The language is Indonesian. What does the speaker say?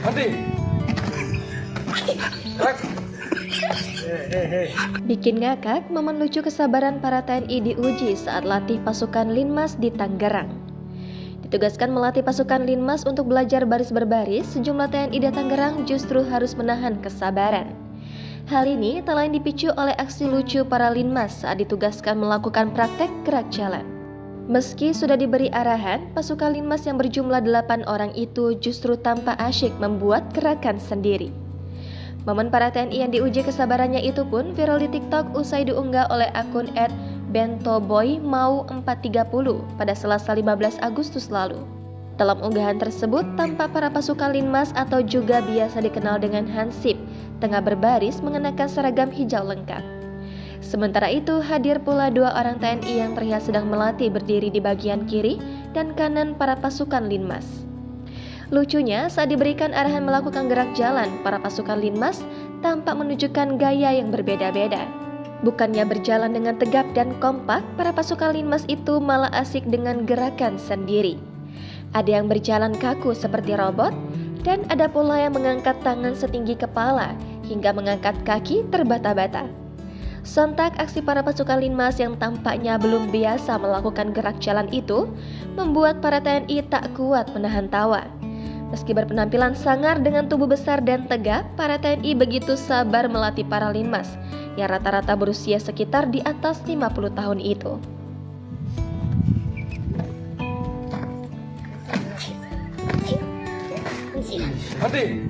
Henti. Bikin ngakak, momen lucu kesabaran para TNI diuji saat latih pasukan Linmas di Tangerang. Ditugaskan melatih pasukan Linmas untuk belajar baris berbaris, sejumlah TNI di Tangerang justru harus menahan kesabaran. Hal ini tak lain dipicu oleh aksi lucu para Linmas saat ditugaskan melakukan praktek gerak jalan. Meski sudah diberi arahan, pasukan Linmas yang berjumlah 8 orang itu justru tanpa asyik membuat gerakan sendiri. Momen para TNI yang diuji kesabarannya itu pun viral di TikTok usai diunggah oleh akun @bentoboymau430 pada Selasa 15 Agustus lalu. Dalam unggahan tersebut, tampak para pasukan Linmas atau juga biasa dikenal dengan Hansip tengah berbaris mengenakan seragam hijau lengkap. Sementara itu, hadir pula 2 orang TNI yang terlihat sedang melatih berdiri di bagian kiri dan kanan para pasukan Linmas. Lucunya, saat diberikan arahan melakukan gerak jalan, para pasukan Linmas tampak menunjukkan gaya yang berbeda-beda. Bukannya berjalan dengan tegap dan kompak, para pasukan Linmas itu malah asik dengan gerakan sendiri. Ada yang berjalan kaku seperti robot, dan ada pula yang mengangkat tangan setinggi kepala hingga mengangkat kaki terbata-bata. Sontak aksi para pasukan Linmas yang tampaknya belum biasa melakukan gerak jalan itu membuat para TNI tak kuat menahan tawa. Meski berpenampilan sangar dengan tubuh besar dan tegap, para TNI begitu sabar melatih para Linmas yang rata-rata berusia sekitar di atas 50 tahun itu. Henti.